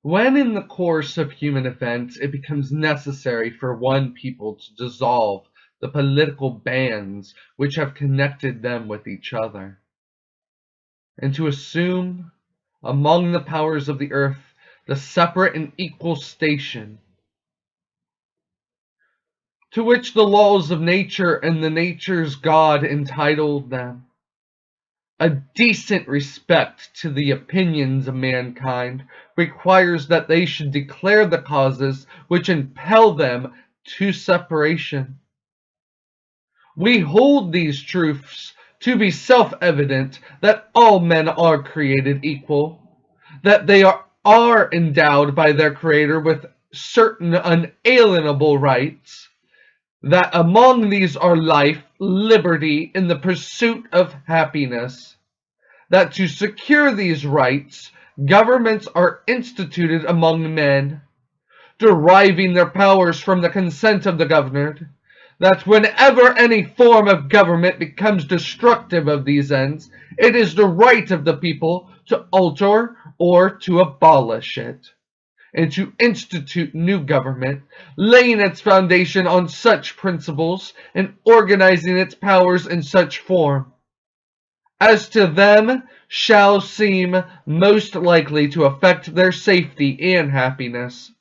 When in the course of human events it becomes necessary for one people to dissolve the political bands which have connected them with each other, and to assume among the powers of the earth the separate and equal station to which the laws of nature and the nature's God entitled them, a decent respect to the opinions of mankind requires that they should declare the causes which impel them to separation. We hold these truths to be self-evident, that all men are created equal, that they are endowed by their Creator with certain unalienable rights, that among these are life, liberty, and the pursuit of happiness, that to secure these rights, governments are instituted among men, deriving their powers from the consent of the governed, that whenever any form of government becomes destructive of these ends, it is the right of the people to alter or to abolish it, and to institute new government, laying its foundation on such principles and organizing its powers in such form as to them shall seem most likely to affect their safety and happiness,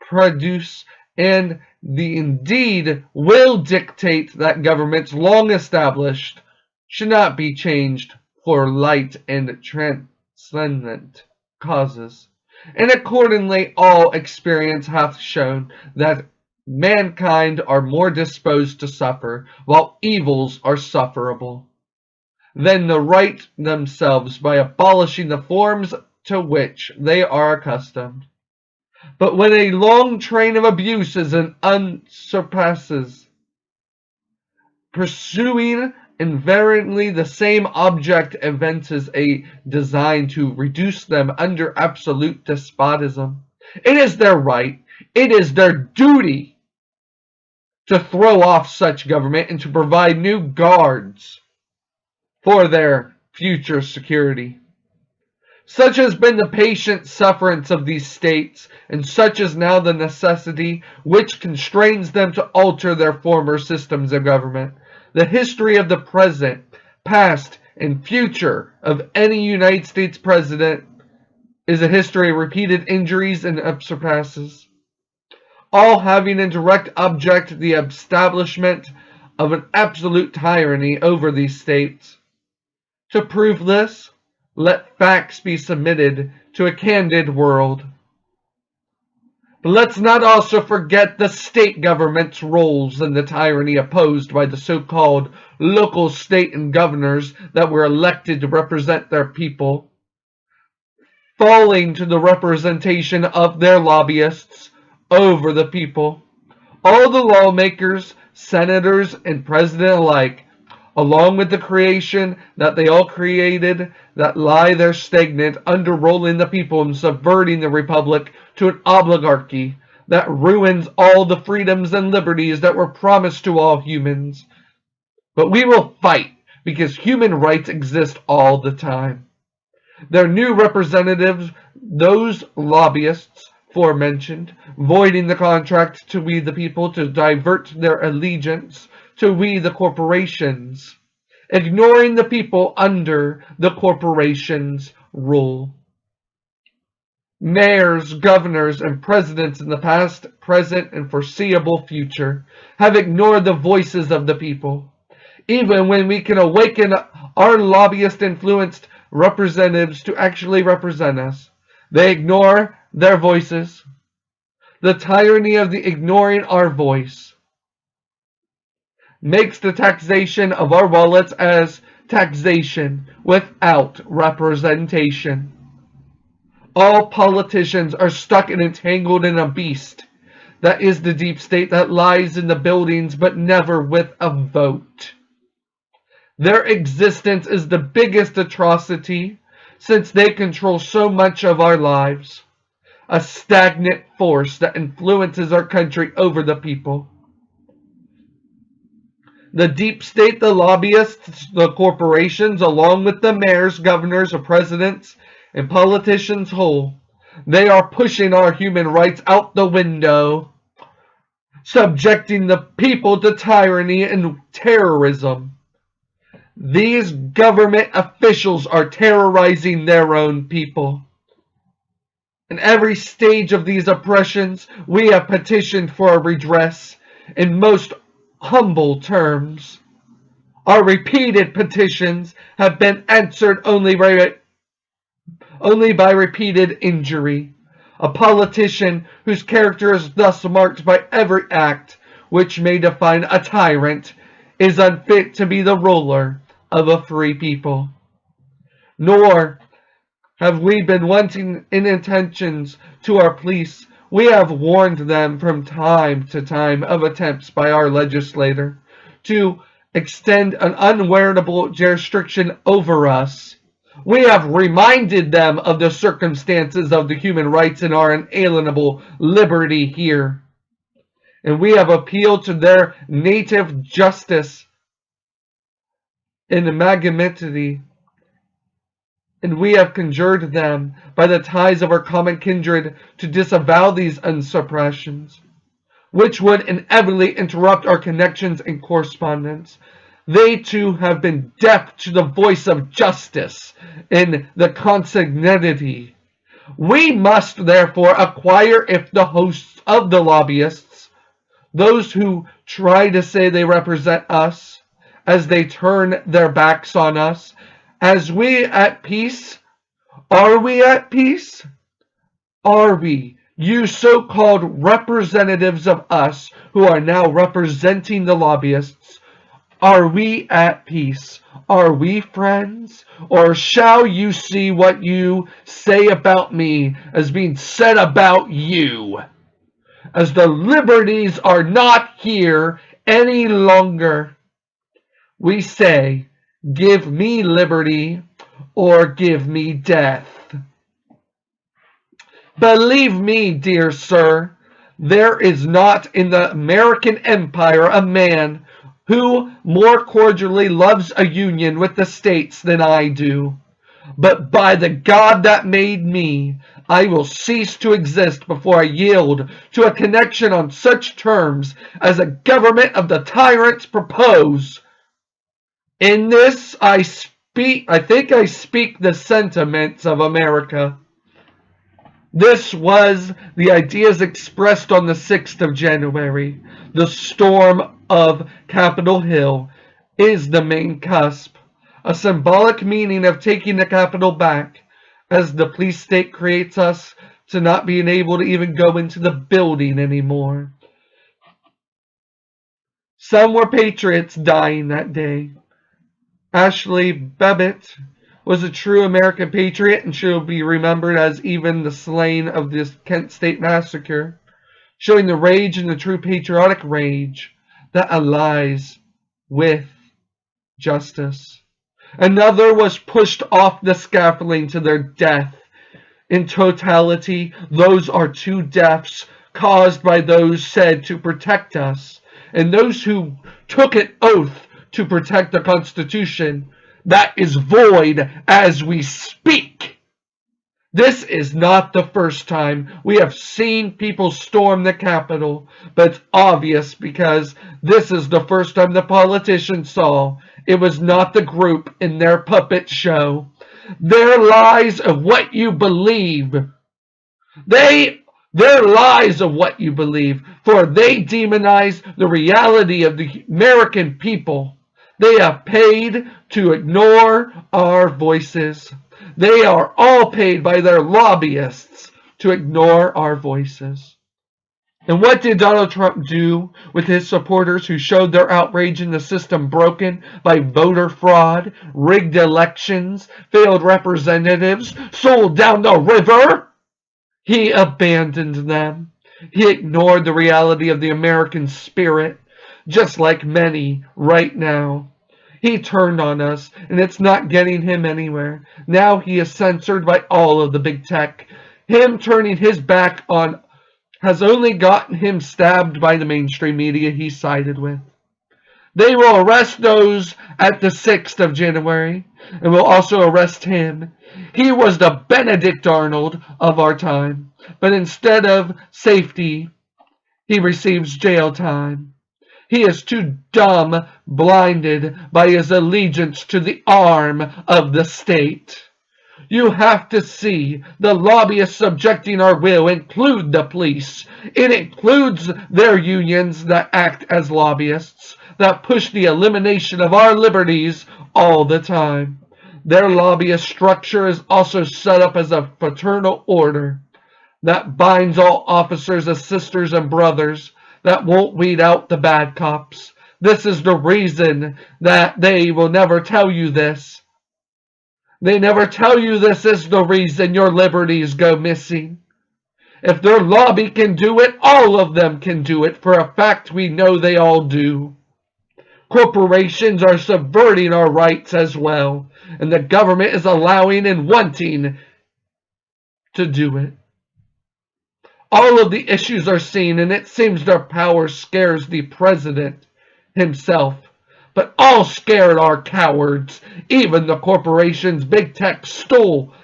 produce, and the indeed will dictate that governments long established should not be changed for light and transcendent causes. And accordingly all experience hath shown that mankind are more disposed to suffer, while evils are sufferable, than to right themselves by abolishing the forms to which they are accustomed. But when a long train of abuses and unsurpasses, pursuing invariably the same object, evinces a design to reduce them under absolute despotism, it is their right, it is their duty to throw off such government and to provide new guards for their future security. Such has been the patient sufferance of these states, and such is now the necessity which constrains them to alter their former systems of government. The history of the present, past, and future of any United States president is a history of repeated injuries and surpasses, all having in direct object the establishment of an absolute tyranny over these states. To prove this, let facts be submitted to a candid world. But let's not also forget the state government's roles in the tyranny opposed by the so-called local state and governors that were elected to represent their people, falling to the representation of their lobbyists over the people. All the lawmakers, senators, and president alike, along with the creation that they all created, that lie there stagnant, underrolling the people and subverting the republic to an oligarchy that ruins all the freedoms and liberties that were promised to all humans. But we will fight, because human rights exist all the time. Their new representatives, those lobbyists forementioned, voiding the contract to we the people to divert their allegiance to we the corporations, ignoring the people under the corporations' rule. Mayors, governors, and presidents in the past, present, and foreseeable future have ignored the voices of the people. Even when we can awaken our lobbyist-influenced representatives to actually represent us, they ignore their voices. The tyranny of the ignoring our voice makes the taxation of our wallets as taxation without representation. All politicians are stuck and entangled in a beast that is the deep state that lies in the buildings but never with a vote. Their existence is the biggest atrocity since they control so much of our lives, a stagnant force that influences our country over the people. The deep state, the lobbyists, the corporations, along with the mayors, governors, or presidents, and politicians whole, They are pushing our human rights out the window, subjecting the people to tyranny and terrorism. These government officials are terrorizing their own people. In every stage of these oppressions, we have petitioned for a redress in most humble terms. Our repeated petitions have been answered only by repeated injury. A politician whose character is thus marked by every act which may define a tyrant is unfit to be the ruler of a free people. Nor have we been wanting in intentions to our police. We have warned them from time to time of attempts by our legislator to extend an unwarrantable jurisdiction over us. We have reminded them of the circumstances of the human rights and our inalienable liberty here. And we have appealed to their native justice and magnanimity, and we have conjured them by the ties of our common kindred to disavow these usurpations, which would inevitably interrupt our connections and correspondence. They too have been deaf to the voice of justice in the consanguinity. We must therefore acquire if the hosts of the lobbyists, those who try to say they represent us, as they turn their backs on us, as we at peace? Are we at peace? Are we, you so-called representatives of us who are now representing the lobbyists, are we at peace? Are we friends? Or shall you see what you say about me as being said about you? As the liberties are not here any longer, we say, give me liberty or give me death. Believe me, dear sir, there is not in the American empire a man who more cordially loves a union with the states than I do. But by the God that made me, I will cease to exist before I yield to a connection on such terms as a government of the tyrants propose. In this I think I speak the sentiments of America. This was the ideas expressed on the 6th of January. The storm of Capitol Hill is the main cusp, a symbolic meaning of taking the Capitol back, as the police state creates us to not being able to even go into the building anymore. Some were patriots dying that day. Ashley Babbitt was a true American patriot, and she'll be remembered as even the slain of this Kent State massacre, showing the rage and the true patriotic rage that allies with justice. Another was pushed off the scaffolding to their death. In totality, those are two deaths caused by those said to protect us, and those who took an oath to protect the Constitution that is void as we speak. This is not the first time we have seen people storm the Capitol, but it's obvious because this is the first time the politicians saw it was not the group in their puppet show. Their lies of what you believe. Their lies of what you believe, for they demonize the reality of the American people. They have paid to ignore our voices. They are all paid by their lobbyists to ignore our voices. And what did Donald Trump do with his supporters who showed their outrage in the system broken by voter fraud, rigged elections, failed representatives, sold down the river? He abandoned them. He ignored the reality of the American spirit, just like many right now. He turned on us, and it's not getting him anywhere. Now he is censored by all of the big tech. Him turning his back on has only gotten him stabbed by the mainstream media he sided with. They will arrest those at the 6th of January and will also arrest him. He was the Benedict Arnold of our time, but instead of safety, he receives jail time. He is too dumb, blinded by his allegiance to the arm of the state. You have to see the lobbyists subjecting our will include the police. It includes their unions that act as lobbyists, that push the elimination of our liberties all the time. Their lobbyist structure is also set up as a fraternal order that binds all officers as sisters and brothers, that won't weed out the bad cops. This is the reason that they will never tell you this. They never tell you this is the reason your liberties go missing. If their lobby can do it, all of them can do it. For a fact, we know they all do. Corporations are subverting our rights as well, and the government is allowing and wanting to do it. All of the issues are seen, and it seems their power scares the president himself. But all scared are cowards. Even the corporations, big tech stole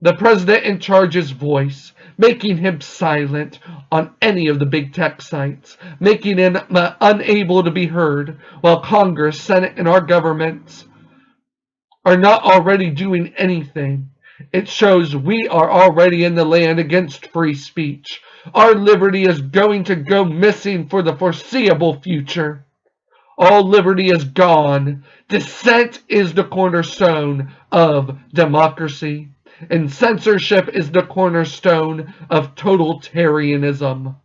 the president in charge's voice, making him silent on any of the big tech sites, making him unable to be heard, while Congress, Senate, and our governments are not already doing anything. It shows we are already in the land against free speech. Our liberty is going to go missing for the foreseeable future. All liberty is gone. Dissent is the cornerstone of democracy, and censorship is the cornerstone of totalitarianism.